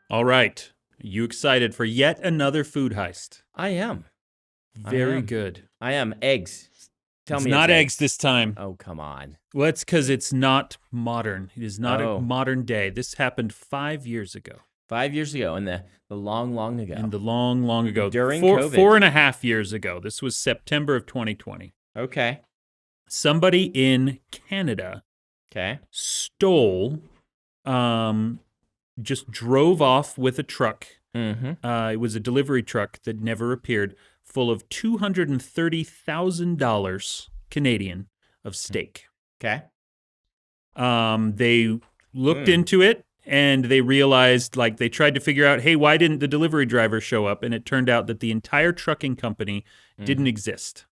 All right. Are you excited for yet another food heist? I am. Very good. I am. Eggs. Tell It's me not it's eggs this time. Oh, come on. Well, it's because it's not modern. It is not a Oh. modern day. This happened 5 years ago. 5 years ago, in the long, long ago. In the long, long ago. During COVID. 4.5 years ago. This was September of 2020. Okay. Somebody in Canada stole, just drove off with a truck. Mm-hmm. It was a delivery truck that never appeared, full of $230,000 Canadian of steak. Okay. They looked into it and they realized, like, they tried to figure out, hey, why didn't the delivery driver show up? And it turned out that the entire trucking company didn't exist.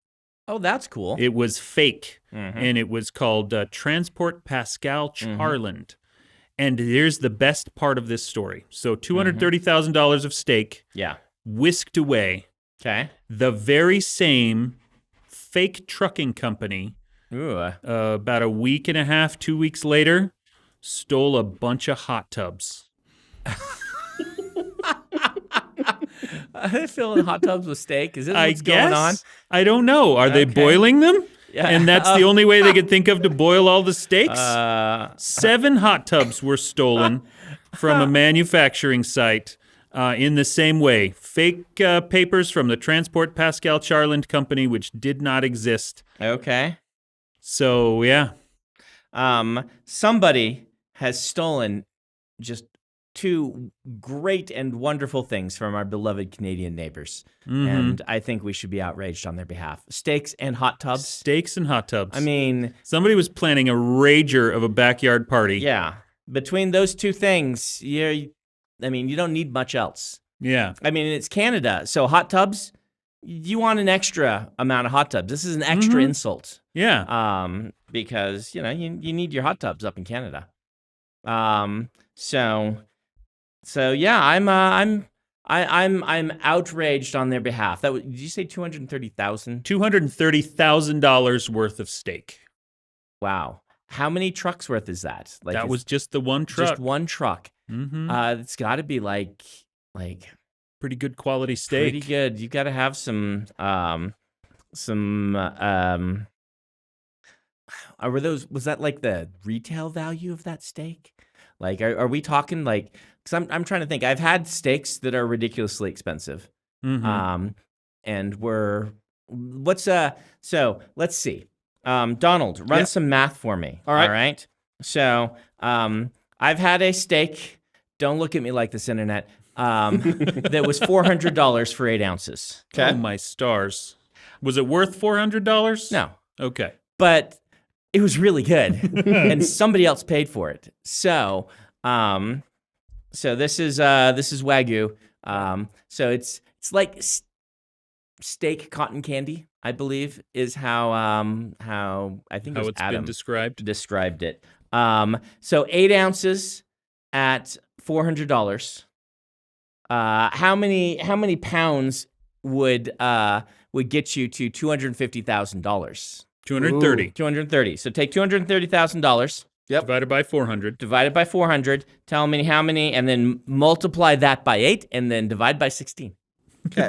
Oh, that's cool. It was fake, and it was called Transport Pascal Charland. And here's the best part of this story. So $230,000 of steak whisked away. Okay. The very same fake trucking company, about a week and a half, 2 weeks later, stole a bunch of hot tubs. Are they filling hot tubs with steak? Is this what's going on? I don't know. Are they boiling them? Yeah. And that's the only way they could think of to boil all the steaks? 7 hot tubs were stolen from a manufacturing site in the same way. Fake papers from the Transport Pascal Charland company, which did not exist. Okay. So, yeah. Somebody has stolen just 2 great and wonderful things from our beloved Canadian neighbors. And I think we should be outraged on their behalf. Steaks and hot tubs. Steaks and hot tubs. I mean, somebody was planning a rager of a backyard party. Yeah. Between those 2 things, you don't need much else. Yeah. I mean, it's Canada, so hot tubs, you want an extra amount of hot tubs. This is an extra insult. Yeah. Because, you need your hot tubs up in Canada. So yeah, I'm outraged on their behalf. Did you say $230,000? $230,000 worth of steak. Wow. How many trucks worth is that? Like, that was just the one truck. Just one truck. It's got to be like pretty good quality steak. Pretty good. You got to have some was that like the retail value of that steak? Like, are we talking like? Because I'm trying to think. I've had steaks that are ridiculously expensive. So let's see. Donald, run some math for me. All right. All right. So I've had a steak. Don't look at me like this, internet. That was $400 for 8 ounces. Okay. Oh my stars! Was it worth $400? No. Okay. But it was really good, and somebody else paid for it. So, this is Wagyu. So it's like steak cotton candy, I believe, is how I think how it was it's Adam been described it. So 8 ounces at $400. How many pounds would get you to $250,000? 230. 230. So take $230,000. Yep. Divided by 400. Divided by 400. Tell me how many, and then multiply that by 8, and then divide by 16. Okay.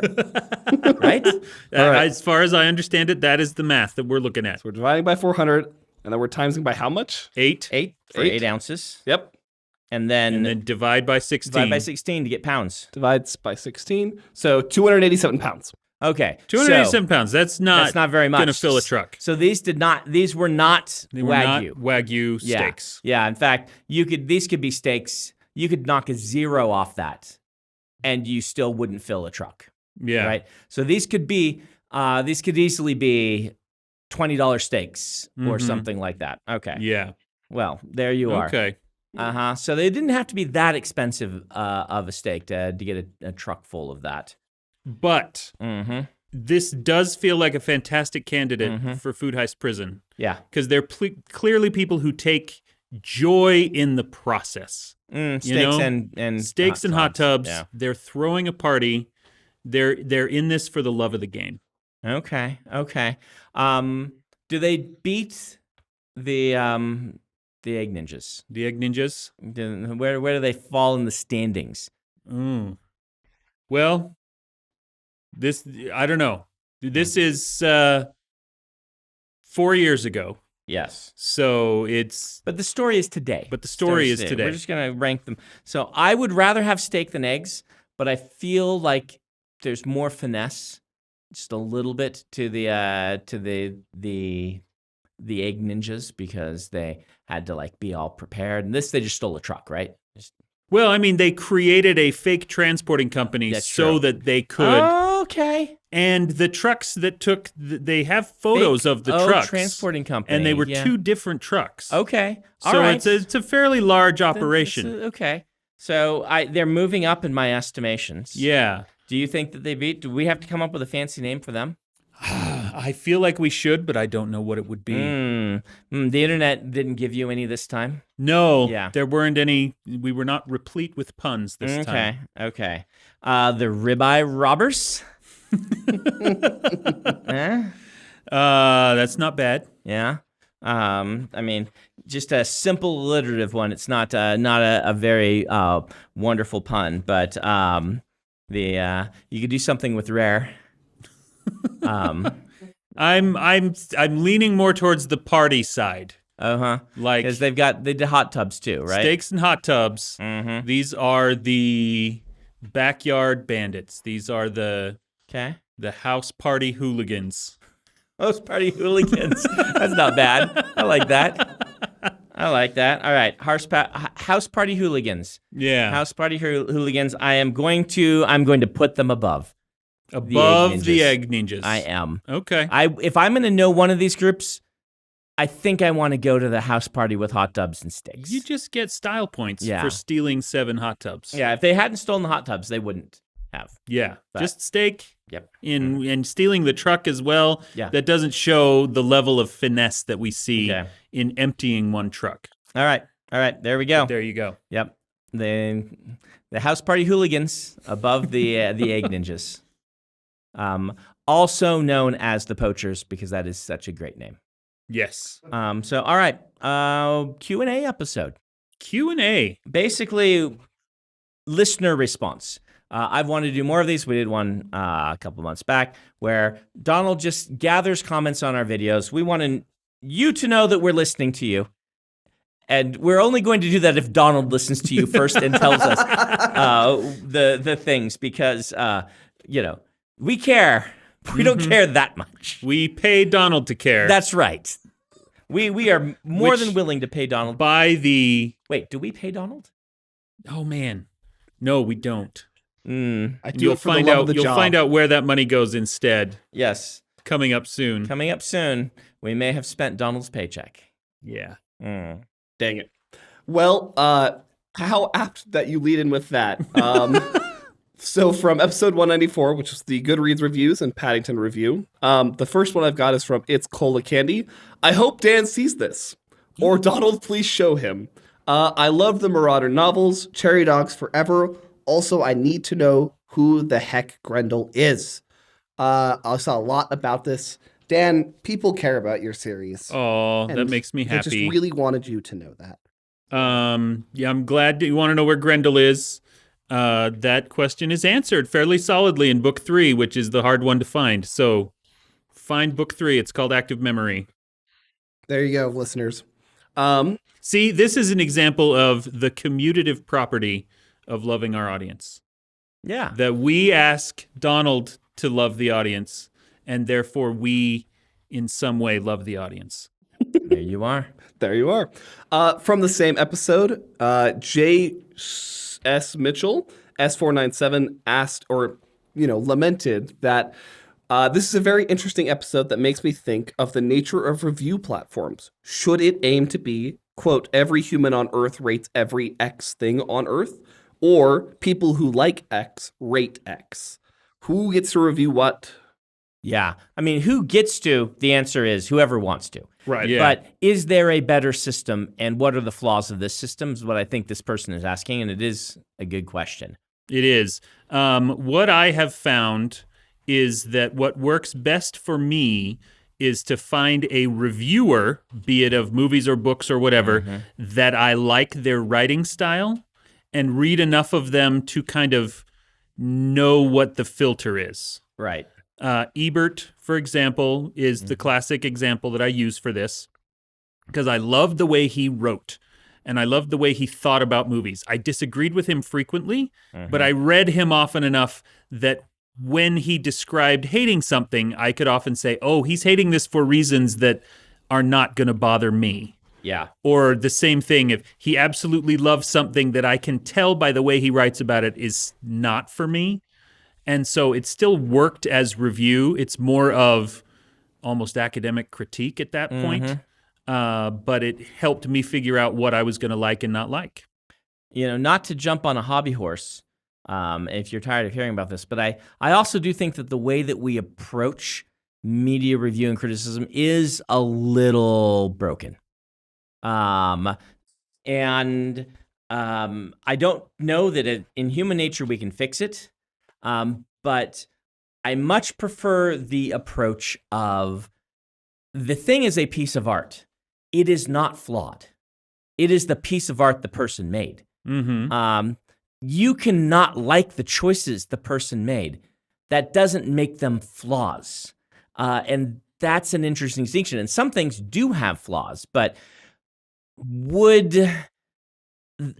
Right? All right. As far as I understand it, that is the math that we're looking at. So we're dividing by 400, and then we're timesing by how much? 8. 8 for 8 ounces. Yep. And then divide by 16. Divide by 16 to get pounds. Divides by 16. So 287 pounds. Okay. 287 pounds. That's not very much. Going to fill a truck. So these were not Wagyu. Not Wagyu steaks. Yeah. In fact, these could be steaks. You could knock a 0 off that, and you still wouldn't fill a truck. Yeah. Right. So these could easily be $20 steaks or something like that. Okay. Yeah. Well, there you are. Okay. So they didn't have to be that expensive of a steak to get a truck full of that. But this does feel like a fantastic candidate for Food Heist Prison. Yeah. Because they're clearly people who take joy in the process. Steaks and hot tubs. Yeah. They're throwing a party. They're in this for the love of the game. Okay. Do they beat the Egg Ninjas? The Egg Ninjas? Where do they fall in the standings? Well, I don't know. This is 4 years ago. Yes. So it's... But the story is today. But the story is today. We're just going to rank them. So I would rather have steak than eggs, but I feel like there's more finesse, just a little bit to the egg ninjas, because they had to like be all prepared. And this, they just stole a truck, right? Well, I mean, they created a fake transporting company so that they could. Oh, okay. And the trucks that took, they have photos of the trucks. Transporting company. And they were two different trucks. Okay. All so right. it's a fairly large operation. Okay. So they're moving up in my estimations. Yeah. Do you think that they beat? Do we have to come up with a fancy name for them? I feel like we should, but I don't know what it would be. The internet didn't give you any this time? No. Yeah. There weren't any. We were not replete with puns this time. Okay. The ribeye robbers? That's not bad. Yeah. I mean, just a simple alliterative one. It's not a very wonderful pun, but you could do something with rare. I'm leaning more towards the party side. Like, because they did hot tubs too, right? Steaks and hot tubs. Mm-hmm. These are the backyard bandits. These are the house party hooligans. House party hooligans. That's not bad. I like that. All right, house party hooligans. Yeah, house party hooligans. I'm going to put them above the egg ninjas. I am. Okay. If I'm going to know one of these groups, I think I want to go to the house party with hot tubs and steaks. You just get style points for stealing 7 hot tubs. Yeah, if they hadn't stolen the hot tubs, they wouldn't have. Yeah, just steak. Yep. And stealing the truck as well. Yeah. That doesn't show the level of finesse that we see in emptying one truck. All right. There we go. But there you go. Yep. The house party hooligans above the egg ninjas. Also known as the poachers, because that is such a great name. Yes. So all right. Q&A episode. Q&A. Basically, listener response. I've wanted to do more of these. We did one a couple months back where Donald just gathers comments on our videos. We want you to know that we're listening to you. And we're only going to do that if Donald listens to you first and tells us the things, because, we care. We don't care that much. We pay Donald to care. That's right. We are more than willing to pay Donald. Wait, do we pay Donald? Oh, man. No, we don't. I do You'll it for the love of the job. You'll find out where that money goes instead. Yes. Coming up soon. We may have spent Donald's paycheck. Yeah. Dang it. Well, how apt that you lead in with that. So from episode 194, which is the Goodreads reviews and Paddington review, the first one I've got is from It's Cola Candy. I hope Dan sees this. Or Donald, please show him. I love the Marauder novels, Cherry Dogs Forever. Also, I need to know who the heck Grendel is. I saw a lot about this. Dan, people care about your series. Oh, that makes me happy. I just really wanted you to know that. Yeah, I'm glad that you want to know where Grendel is. That question is answered fairly solidly in book 3, which is the hard one to find. So find book 3. It's called Active Memory. There you go, listeners. See, this is an example of the commutative property of loving our audience. Yeah. That we ask Donald to love the audience, and therefore we, in some way, love the audience. There you are. There you are. From the same episode, J.S. Mitchell, S497, asked lamented that this is a very interesting episode that makes me think of the nature of review platforms. Should it aim to be, quote, every human on Earth rates every X thing on Earth? Or people who like X rate X? Who gets to review what? Yeah. I mean, who gets to? The answer is whoever wants to. Right. Yeah. But is there a better system, and what are the flaws of this system is what I think this person is asking, and it is a good question. It is. What I have found is that what works best for me is to find a reviewer, be it of movies or books or whatever, that I like their writing style, and read enough of them to kind of know what the filter is. Right. Ebert, for example, is the classic example that I use for this, because I loved the way he wrote and I loved the way he thought about movies. I disagreed with him frequently, but I read him often enough that when he described hating something, I could often say, oh, he's hating this for reasons that are not going to bother me. Yeah. Or the same thing, if he absolutely loves something that I can tell by the way he writes about it is not for me. And so it still worked as review. It's more of almost academic critique at that point. But it helped me figure out what I was going to like and not like. Not to jump on a hobby horse, if you're tired of hearing about this, but I also do think that the way that we approach media review and criticism is a little broken. I don't know that in human nature we can fix it, but I much prefer the approach of the thing is a piece of art. It is not flawed. It is the piece of art the person made. You cannot like the choices the person made. That doesn't make them flaws. And that's an interesting distinction. And some things do have flaws, but would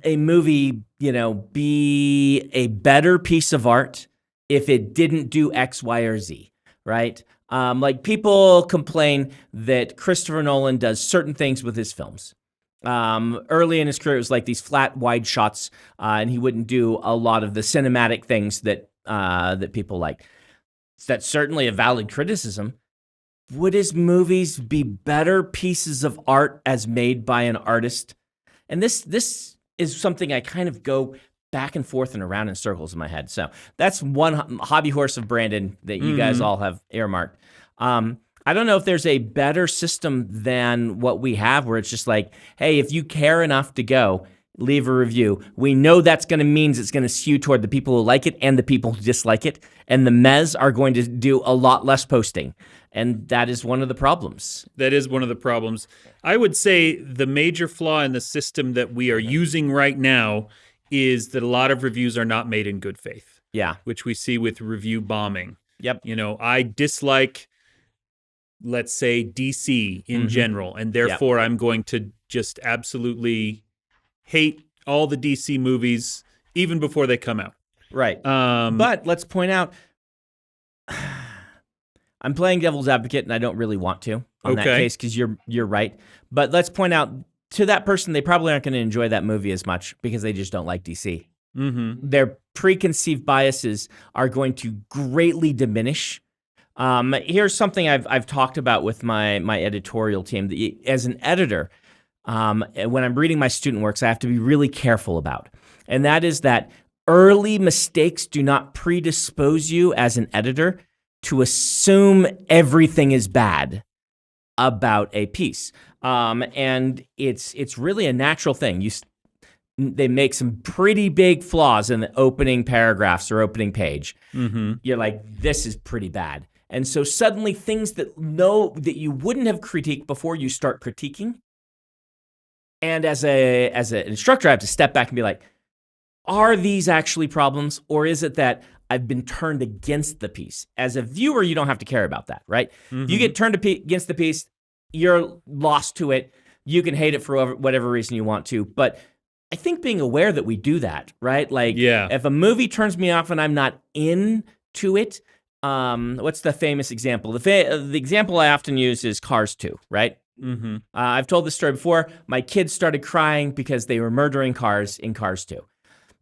a movie, be a better piece of art if it didn't do X, Y, or Z, right? Like people complain that Christopher Nolan does certain things with his films. Early in his career, it was like these flat, wide shots, and he wouldn't do a lot of the cinematic things that people like. That's certainly a valid criticism. Would his movies be better pieces of art as made by an artist? And this is something I kind of go back and forth and around in circles in my head. So that's one hobby horse of Brandon that you guys all have earmarked. I don't know if there's a better system than what we have where it's just like, hey, if you care enough to go, leave a review. We know that's going to mean it's going to skew toward the people who like it and the people who dislike it. And the mez are going to do a lot less posting. And that is one of the problems. That is one of the problems. I would say the major flaw in the system that we are using right now is that a lot of reviews are not made in good faith. Yeah. Which we see with review bombing. Yep. I dislike, let's say, DC in general, and therefore I'm going to just absolutely hate all the DC movies even before they come out. Right. But let's point out, I'm playing devil's advocate, and I don't really want to on that case because you're right. But let's point out to that person, they probably aren't going to enjoy that movie as much because they just don't like DC. Their preconceived biases are going to greatly diminish. Here's something I've talked about with my editorial team. As an editor, when I'm reading my student works, I have to be really careful about. And that is that early mistakes do not predispose you as an editor to assume everything is bad about a piece. And it's really a natural thing. They make some pretty big flaws in the opening paragraphs or opening page. You're like, this is pretty bad. And so suddenly things that you wouldn't have critiqued before you start critiquing. And as an instructor, I have to step back and be like, are these actually problems? Or is it that I've been turned against the piece? As a viewer, you don't have to care about that, right? If you get turned against the piece, you're lost to it. You can hate it for whatever reason you want to. But I think being aware that we do that, right? Like, if a movie turns me off and I'm not into it, what's the famous example? The example I often use is Cars 2, right? I've told this story before. My kids started crying because they were murdering cars in Cars 2.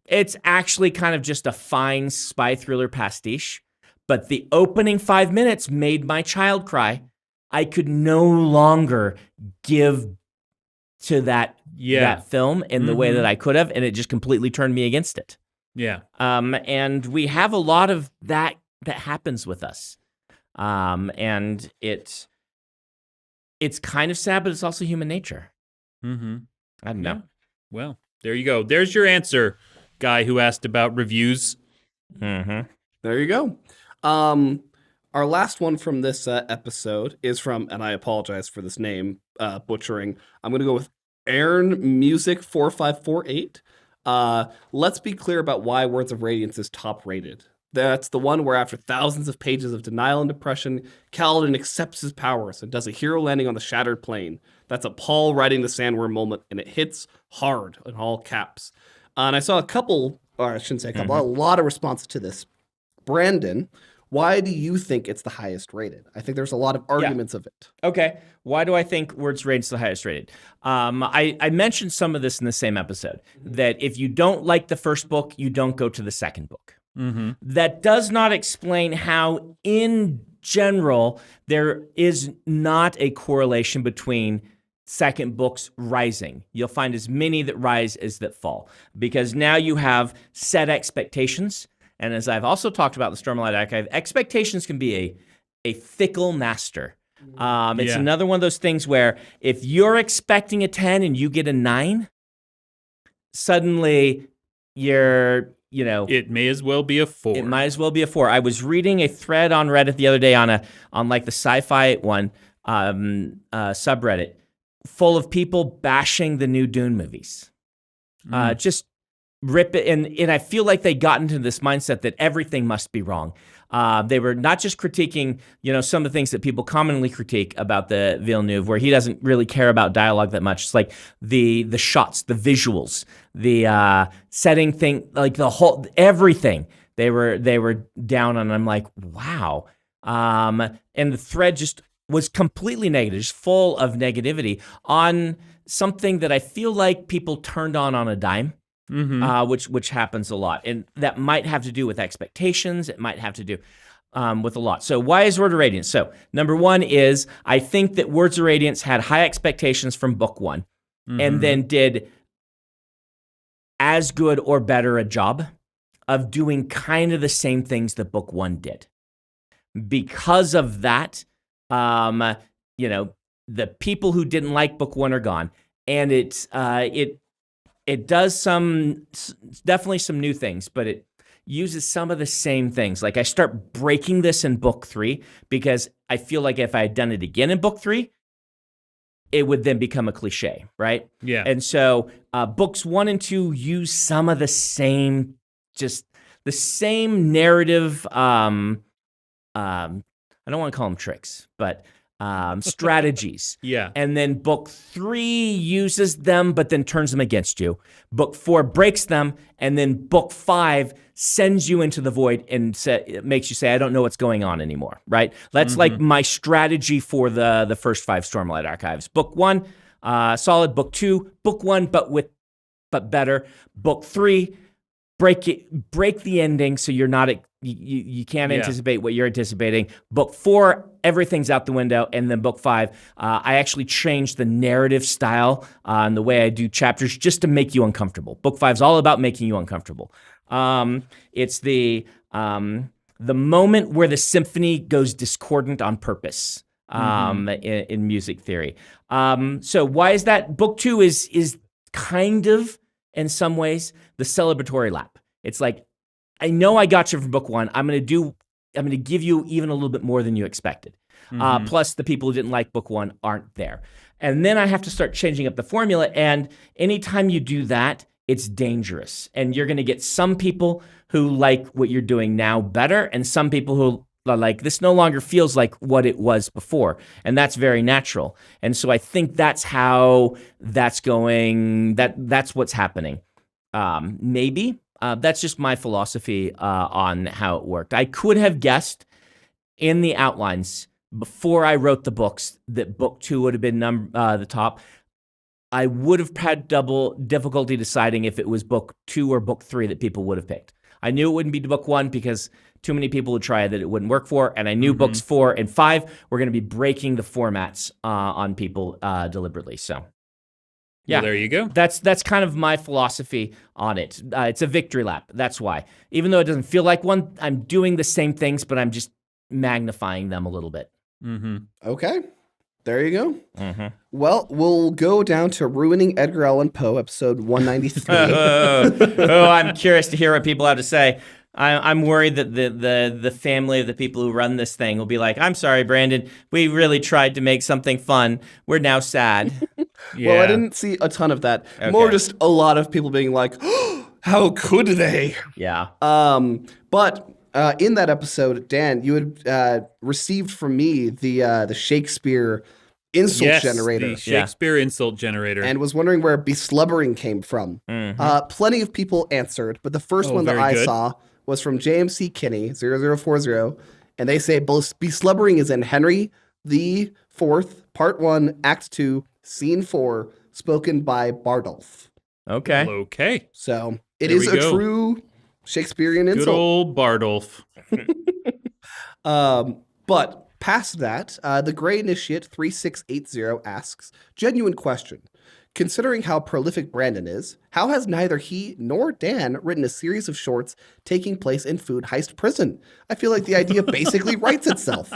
It's actually kind of just a fine spy thriller pastiche, but the opening 5 minutes made my child cry. I could no longer give to that film in the way that I could have, and it just completely turned me against it. And we have a lot of that happens with us. And it's kind of sad, but it's also human nature. I don't know. Well, there you go. There's your answer, guy who asked about reviews. There you go. Our last one from this episode is from, and I apologize for this name butchering. I'm going to go with Aaron Music 4548. Let's be clear about why Words of Radiance is top rated. That's the one where after thousands of pages of denial and depression, Kaladin accepts his powers and does a hero landing on the shattered plane. That's a Paul riding the sandworm moment, and it hits hard in all caps. And I saw a couple, or I shouldn't say a couple, a lot of responses to this. Brandon, why do you think it's the highest rated? I think there's a lot of arguments of it. Okay. Why do I think Words of Radiance is the highest rated? I mentioned some of this in the same episode, that if you don't like the first book, you don't go to the second book. That does not explain how, in general, there is not a correlation between second books rising. You'll find as many that rise as that fall, because now you have set expectations. And as I've also talked about in the Stormlight Archive, expectations can be a fickle master. It's another one of those things where if you're expecting a 10 and you get a 9, suddenly it may as well be a 4. It might as well be a 4. I was reading a thread on Reddit the other day on like the sci-fi one subreddit, full of people bashing the new Dune movies. Just rip it, and I feel like they got into this mindset that everything must be wrong. They were not just critiquing, some of the things that people commonly critique about the Villeneuve, where he doesn't really care about dialogue that much. It's like the shots, the visuals, the setting thing, like the whole everything. They were down on. I'm like, wow. And the thread just was completely negative, just full of negativity on something that I feel like people turned on a dime. Which happens a lot, and that might have to do with expectations. It might have to do with a lot. So why is Words of Radiance? So number one is I think that Words of Radiance had high expectations from book one, and then did as good or better a job of doing kind of the same things that book one did. Because of that, the people who didn't like book one are gone, and it does definitely some new things, but it uses some of the same things. Like I start breaking this in book 3 because I feel like if I had done it again in book 3, it would then become a cliche, right? Yeah. And so books 1 and 2 use some of the same, just the same narrative. I don't want to call them tricks, but strategies. Yeah. And then book 3 uses them, but then turns them against you. Book 4 breaks them, and then book 5 sends you into the void and makes you say, I don't know what's going on anymore, right? That's like my strategy for the first 5 Stormlight Archives. Book 1, solid. Book 2, book 1, but better. Book 3, break the ending so you're not you can't anticipate what you're anticipating. Book 4, everything's out the window, and then book 5, I actually changed the narrative style and the way I do chapters just to make you uncomfortable. Book 5 is all about making you uncomfortable. It's the moment where the symphony goes discordant on purpose in music theory. So why is that? Book 2 is kind of, in some ways, the celebratory lap. It's like, I know I got you from book 1. I'm going to give you even a little bit more than you expected. Plus, the people who didn't like book 1 aren't there. And then I have to start changing up the formula. And anytime you do that, it's dangerous. And you're going to get some people who like what you're doing now better, and some people who are like, this no longer feels like what it was before. And that's very natural. And so I think that's how that's going. That's what's happening. Maybe. That's just my philosophy on how it worked. I could have guessed in the outlines before I wrote the books that book 2 would have been the top. I would have had double difficulty deciding if it was book 2 or book 3 that people would have picked. I knew it wouldn't be book 1 because too many people would try that it wouldn't work for, and I knew books 4 and 5 were going to be breaking the formats on people deliberately. So. Yeah, well, there you go. That's kind of my philosophy on it. It's a victory lap. That's why. Even though it doesn't feel like one, I'm doing the same things, but I'm just magnifying them a little bit. Okay. There you go. Well, we'll go down to Ruining Edgar Allan Poe, episode 193. I'm curious to hear what people have to say. I'm worried that the family of the people who run this thing will be like, I'm sorry, Brandon, we really tried to make something fun. We're now sad. Well, I didn't see a ton of that. Okay. More just a lot of people being like, oh, How could they? Yeah. But in that episode, Dan, you had received from me the Shakespeare insult generator. The Shakespeare insult generator. And was wondering where beslubbering came from. Plenty of people answered, but the first one that I saw was from JMC Kinney 0040, and they say beslubbering is in Henry the Fourth, Part 1, Act 2, Scene 4, spoken by Bardolph. Okay. Okay. So it is a true Shakespearean insult. Good old Bardolph. But past that, the Gray Initiate 3680 asks, genuine question. Considering how prolific Brandon is, how has neither he nor Dan written a series of shorts taking place in Food Heist Prison? I feel like the idea basically writes itself.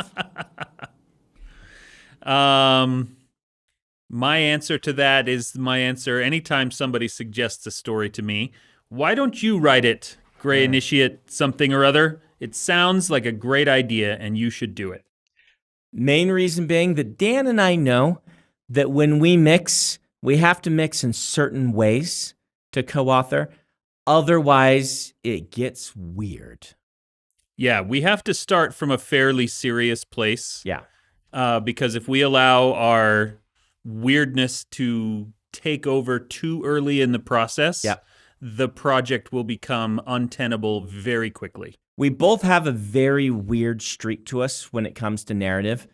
My answer to that is my answer anytime somebody suggests a story to me. Why don't you write it, Gray Initiate something or other? It sounds like a great idea, and you should do it. Main reason being that Dan and I know that when we mix, we have to mix in certain ways to co-author. Otherwise, it gets weird. Yeah, we have to start from a fairly serious place. Yeah. Because if we allow our weirdness to take over too early in the process, the project will become untenable very quickly. We both have a very weird streak to us when it comes to narrative,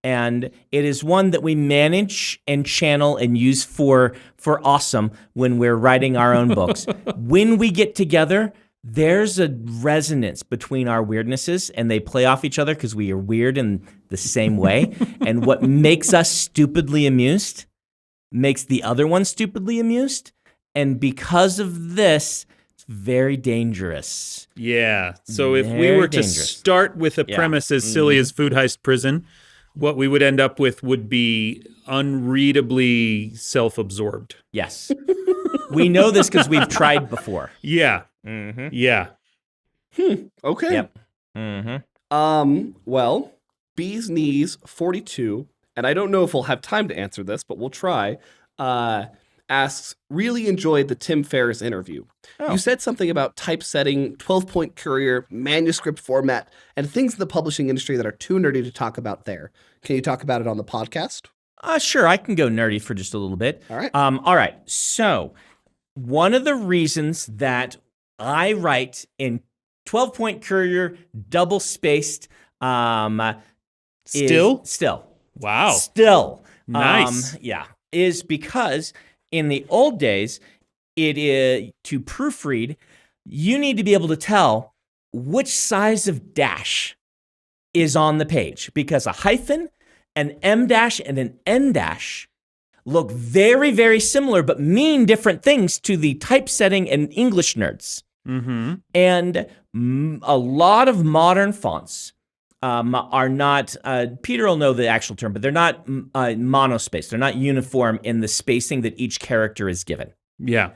and it is one that we manage and channel and use for awesome when we're writing our own books. When we get together, there's a resonance between our weirdnesses, and they play off each other because we are weird in the same way. And what makes us stupidly amused makes the other one stupidly amused. And because of this, it's very dangerous. Yeah. So if we were to start with a premise as silly as Food Heist Prison, what we would end up with would be unreadably self-absorbed. Yes. We know this because we've tried before. Yeah. Yeah. Okay. Yep. Well, Bee's Knees 42, and I don't know if we'll have time to answer this, but we'll try, asks, really enjoyed the Tim Ferriss interview. You said something about typesetting, 12-point courier, manuscript format, and things in the publishing industry that are too nerdy to talk about there. Can you talk about it on the podcast? Sure, I can go nerdy for just a little bit. All right. All right. So one of the reasons that I write in 12-point courier, double-spaced, Still? Wow. Still. Nice. Is because in the old days, it is to proofread, you need to be able to tell which size of dash is on the page, because a hyphen, an M dash, and an N dash look very, very similar, but mean different things to the typesetting and English nerds. And a lot of modern fonts are not, Peter will know the actual term, but they're not monospaced. They're not uniform in the spacing that each character is given. Yeah.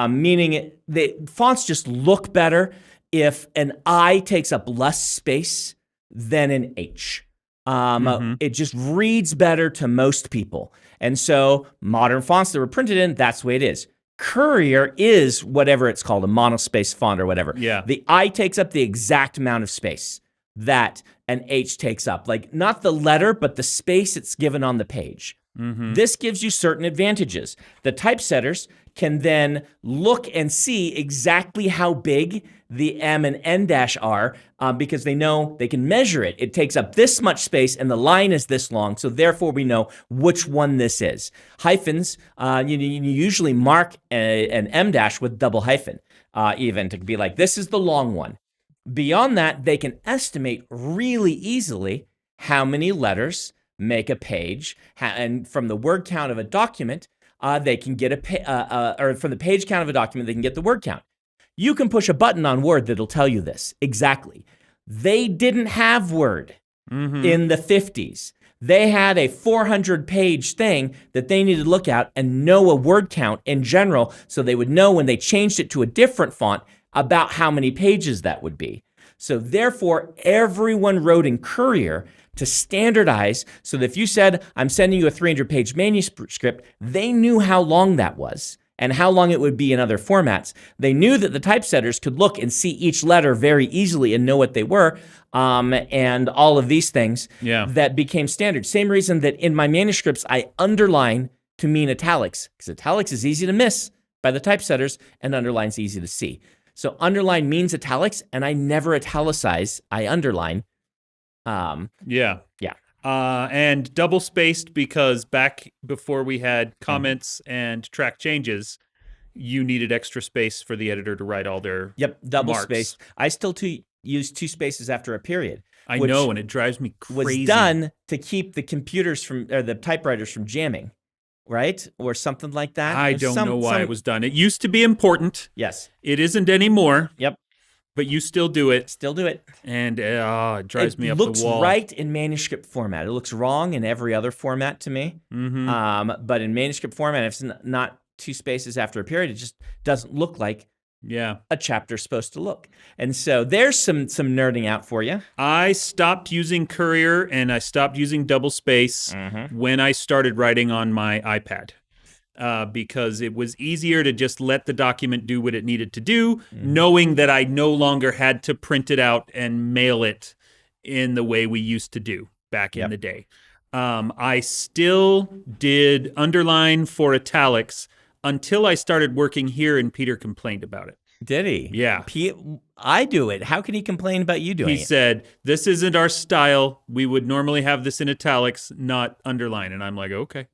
Meaning the fonts just look better if an I takes up less space than an H. It just reads better to most people. And so modern fonts that were printed in, that's the way it is. Courier is whatever it's called, a monospace font or whatever. Yeah. The I takes up the exact amount of space that an H takes up. Like not the letter, but the space it's given on the page. This gives you certain advantages. The typesetters can then look and see exactly how big the M and N dash are because they know they can measure it. It takes up this much space and the line is this long, so therefore we know which one this is. Hyphens, you usually mark an M dash with double hyphen, even to be like, this is the long one. Beyond that, they can estimate really easily how many letters make a page, and from the word count of a document, they can get or from the page count of a document, they can get the word count. You can push a button on Word that'll tell you this exactly. They didn't have Word in the 50s. They had a 400-page thing that they needed to look at and know a word count in general, so they would know when they changed it to a different font about how many pages that would be. So therefore, everyone wrote in Courier to standardize so that if you said, I'm sending you a 300-page manuscript, they knew how long that was. and how long it would be in other formats. They knew that the typesetters could look and see each letter very easily and know what they were, and all of these things that became standard. Same reason that in my manuscripts, I underline to mean italics, because italics is easy to miss by the typesetters, and underline's easy to see. So underline means italics, and I never italicize, I underline. Yeah. And double spaced, because back before we had comments and track changes, you needed extra space for the editor to write all their double marks. spaced. I still use 2 spaces after a period. I know, and it drives me crazy. Was done to keep the computers or the typewriters from jamming, right? Or something like that. I don't know why it was done. It used to be important. Yes. It isn't anymore. Yep. But you still do it. Still do it. And it drives me up the wall. It looks right in manuscript format. It looks wrong in every other format to me. Mm-hmm. But in manuscript format, if it's not 2 spaces after a period, it just doesn't look like a chapter's supposed to look. And so there's some nerding out for you. I stopped using Courier and I stopped using double space when I started writing on my iPad. Because it was easier to just let the document do what it needed to do, knowing that I no longer had to print it out and mail it in the way we used to do back in the day. I still did underline for italics until I started working here and Peter complained about it. Did he? Yeah. I do it. How can he complain about you doing it? He said, this isn't our style. We would normally have this in italics, not underline. And I'm like, okay.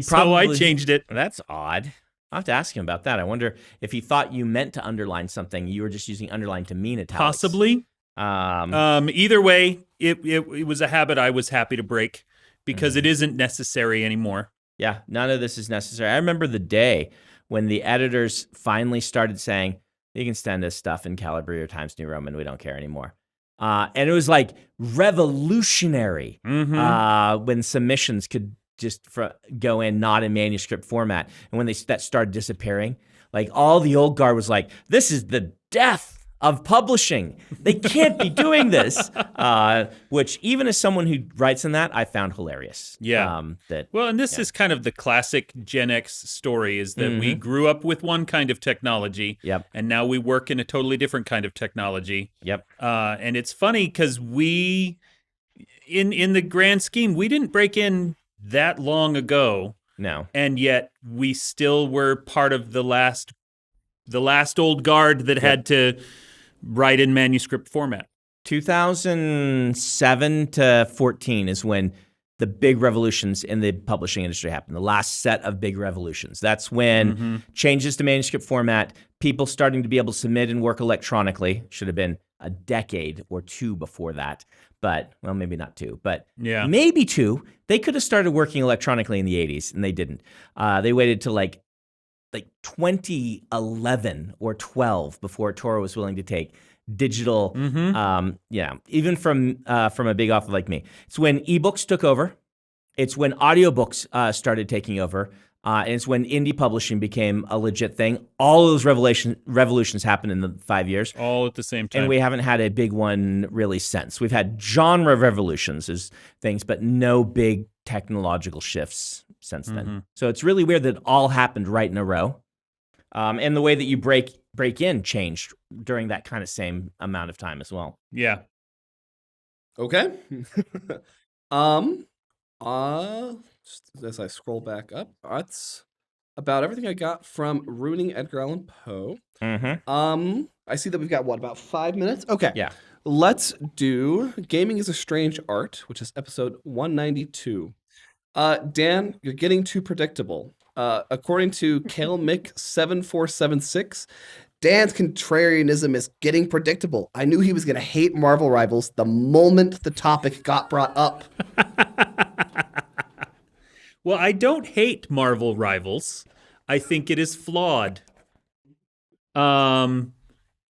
So I changed it. That's odd. I'll have to ask him about that. I wonder if he thought you meant to underline something. You were just using underline to mean italics. Possibly. Either way, it was a habit I was happy to break because it isn't necessary anymore. Yeah, none of this is necessary. I remember the day when the editors finally started saying, you can send us stuff in Calibri or Times New Roman. We don't care anymore. And it was like revolutionary when submissions could just go in not in manuscript format. And when that started disappearing, like all the old guard was like, this is the death of publishing. They can't be doing this. Which even as someone who writes in that, I found hilarious. Yeah. And this is kind of the classic Gen X story is that we grew up with one kind of technology. And now we work in a totally different kind of technology. And it's funny because we, in the grand scheme, we didn't break in that long ago. No. And yet we still were part of the last old guard that had to write in manuscript format. 2007 to 14 is when the big revolutions in the publishing industry happened, the last set of big revolutions. That's when changes to manuscript format, people starting to be able to submit and work electronically, should have been a decade or 2 before that. But, well, maybe not 2, but maybe 2. They could have started working electronically in the 80s, and they didn't. They waited till like 2011 or 12 before Toro was willing to take digital, even from a big author like me. It's when ebooks took over. It's when audiobooks started taking over. And it's when indie publishing became a legit thing. All of those revolutions happened in the 5 years. All at the same time. And we haven't had a big one really since. We've had genre revolutions as things, but no big technological shifts since then. So it's really weird that it all happened right in a row. And the way that you break in changed during that kind of same amount of time as well. Yeah. Okay. Just as I scroll back up, that's about everything I got from Ruining Edgar Allan Poe. I see that we've got, about 5 minutes? Okay. Yeah. Let's do Gaming is a Strange Art, which is episode 192. Dan, you're getting too predictable. According to KaleMick7476, Dan's contrarianism is getting predictable. I knew he was going to hate Marvel Rivals the moment the topic got brought up. Well, I don't hate Marvel Rivals. I think it is flawed. I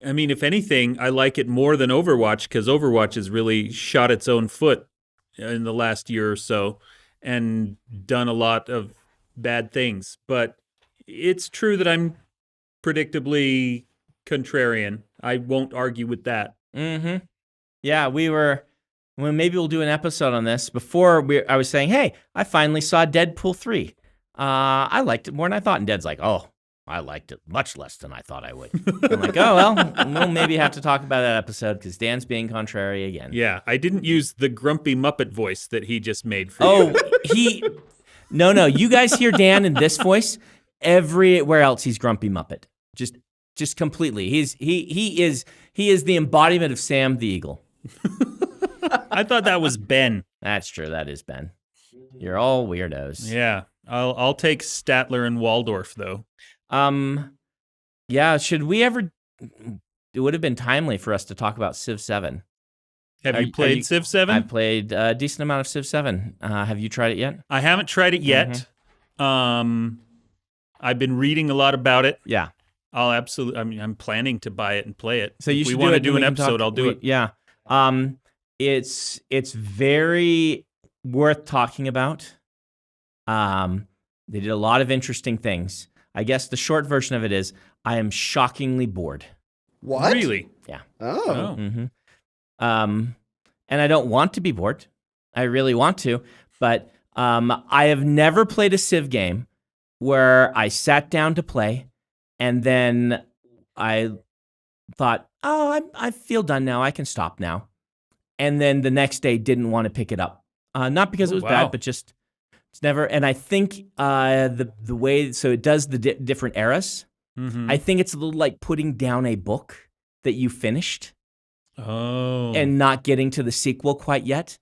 mean, if anything, I like it more than Overwatch because Overwatch has really shot its own foot in the last year or so and done a lot of bad things. But it's true that I'm predictably contrarian. I won't argue with that. Yeah, maybe we'll do an episode on this. Before I was saying, hey, I finally saw Deadpool 3. I liked it more than I thought. And Dad's like, oh, I liked it much less than I thought I would. I'm like, oh, well, we'll maybe have to talk about that episode because Dan's being contrary again. Yeah, I didn't use the grumpy Muppet voice that he just made for you. Oh, No, you guys hear Dan in this voice. Everywhere else, he's grumpy Muppet. Just completely. He is the embodiment of Sam the Eagle. I thought that was Ben. That's true. That is Ben. You're all weirdos. Yeah, I'll take Statler and Waldorf though. Yeah. Should we ever? It would have been timely for us to talk about Civ 7. Have you played Civ 7? I've played a decent amount of Civ 7. Have you tried it yet? I haven't tried it yet. I've been reading a lot about it. Yeah. I'm planning to buy it and play it. So you if should we want to do and an we can episode, talk- I'll do it. Yeah. It's very worth talking about. They did a lot of interesting things. I guess the short version of it is I am shockingly bored. What? Really? Yeah. Oh. Mm-hmm. And I don't want to be bored. I really want to, but I have never played a Civ game where I sat down to play and then I thought, oh, I feel done now. I can stop now. And then the next day didn't want to pick it up. Not because it was bad, but just it's never. And I think the way, so it does the different eras. Mm-hmm. I think it's a little like putting down a book that you finished. Oh. And not getting to the sequel quite yet,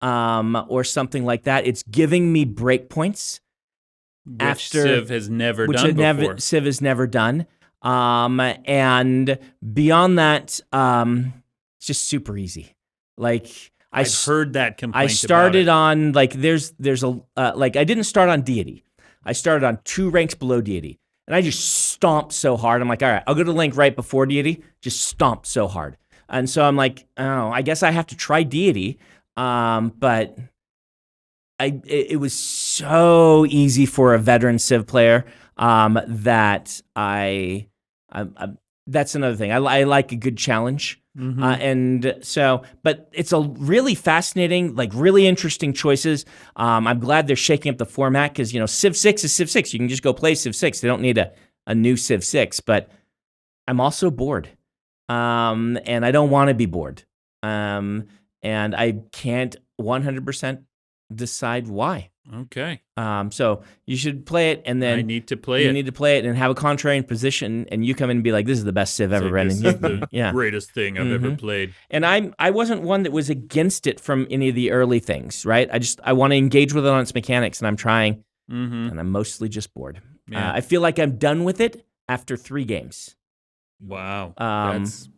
or something like that. It's giving me breakpoints. Which Civ has never which done before. Civ has never done. And beyond that, it's just super easy. Like I've heard that complaint. I started about on like there's a like I didn't start on deity. I started on 2 ranks below deity, and I just stomped so hard. I'm like, all right, I'll go to the link right before deity. Just stomped so hard. And so I'm like, oh, I guess I have to try deity. But it was so easy for a veteran Civ player that that's another thing. I like a good challenge. Mm-hmm. And so, but it's a really fascinating, like really interesting choices. I'm glad they're shaking up the format because, Civ 6 is Civ 6. You can just go play Civ 6. They don't need a new Civ 6, but I'm also bored. And I don't want to be bored. And I can't 100% decide why. Okay. So you should play it, and then I need to play it. You need to play it and have a contrarian position, and you come in and be like, "This is the best Civ ever." This is the greatest thing I've ever played. And I wasn't one that was against it from any of the early things, right? I want to engage with it on its mechanics, and I'm trying, and I'm mostly just bored. Yeah. I feel like I'm done with it after 3 games. Wow. That's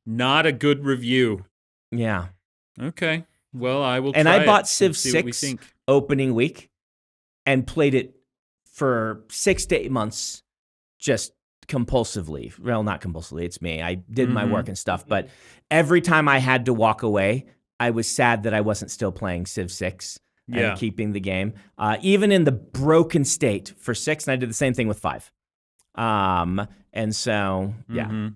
not a good review. Yeah. Okay. Well, I will and try I bought it Civ and see what we 6 think. opening week and played it for 6 to 8 months just compulsively. Well, not compulsively, it's me. I did my work and stuff, but every time I had to walk away, I was sad that I wasn't still playing Civ 6 and keeping the game. Even in the broken state for 6, and I did the same thing with 5. And so, yeah. Mm-hmm.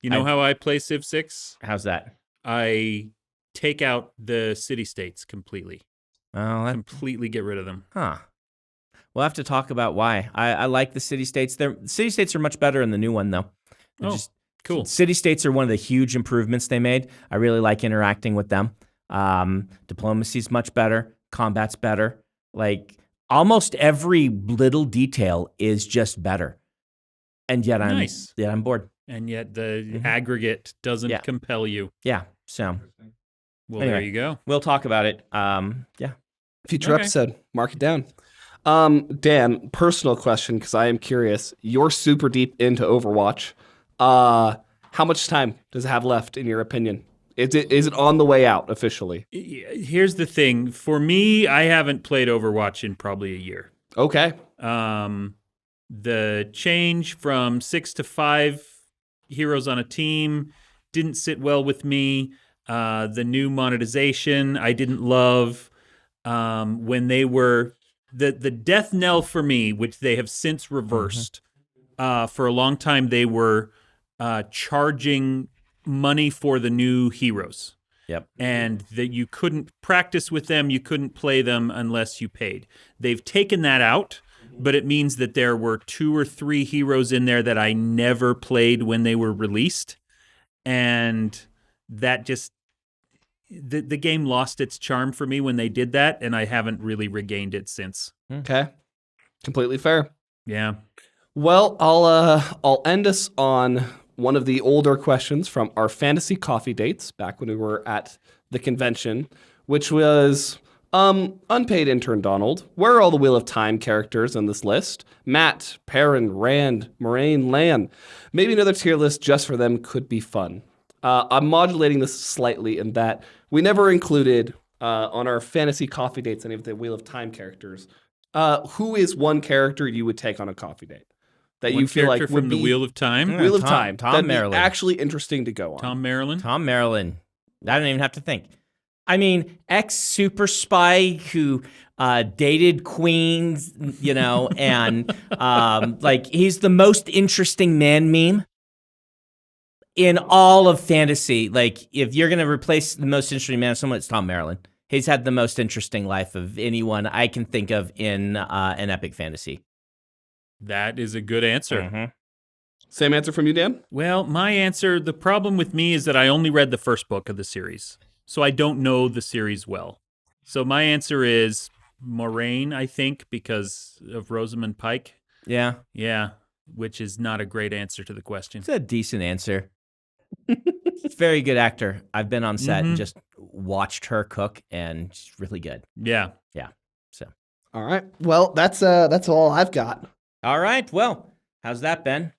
You know how I play Civ 6? How's that? I take out the city-states completely. Oh, Completely get rid of them. Huh. We'll have to talk about why. I like the city-states. City-states are much better in the new one, though. Cool. City-states are one of the huge improvements they made. I really like interacting with them. Diplomacy's much better. Combat's better. Like, almost every little detail is just better. And yet I'm bored. And yet the aggregate doesn't compel you. Yeah, so... Well, anyway, there you go. We'll talk about it. Yeah. Future episode. Mark it down. Dan, personal question, because I am curious. You're super deep into Overwatch. How much time does it have left, in your opinion? Is it on the way out officially? Here's the thing. For me, I haven't played Overwatch in probably a year. Okay. The change from 6 to 5 heroes on a team didn't sit well with me. The new monetization I didn't love. When they were the death knell for me, which they have since reversed. For a long time, they were charging money for the new heroes. Yep. And that you couldn't practice with them, you couldn't play them unless you paid. They've taken that out. but it means that there were 2 or 3 heroes in there that I never played when they were released. And that just, the game lost its charm for me when they did that, and I haven't really regained it since. Okay. Completely fair. Yeah. Well, I'll end us on one of the older questions from our fantasy coffee dates back when we were at the convention, which was, unpaid intern Donald, where are all the Wheel of Time characters on this list? Matt, Perrin, Rand, Moraine, Lan. Maybe another tier list just for them could be fun. I'm modulating this slightly in that we never included on our fantasy coffee dates any of the Wheel of Time characters. Who is one character you would take on a coffee date that One you feel like character would from be the Wheel of Time? Wheel of Time? Tom That'd be Maryland. actually interesting to go on. Tom Maryland? Tom Maryland. I don't even have to think. I mean, ex-super spy who dated queens, you know, and like he's the most interesting man meme in all of fantasy. Like, if you're going to replace the most interesting man with someone, it's Tom Maryland. He's had the most interesting life of anyone I can think of in an epic fantasy. That is a good answer. Mm-hmm. Same answer from you, Dan? Well, my answer, the problem with me is that I only read the first book of the series, so I don't know the series well. So my answer is Moraine, I think, because of Rosamund Pike. Yeah. Yeah, which is not a great answer to the question. It's a decent answer. Very good actor. I've been on set and just watched her cook, and she's really good. Yeah. Yeah. So. All right. Well, that's all I've got. All right. Well, how's that, Ben?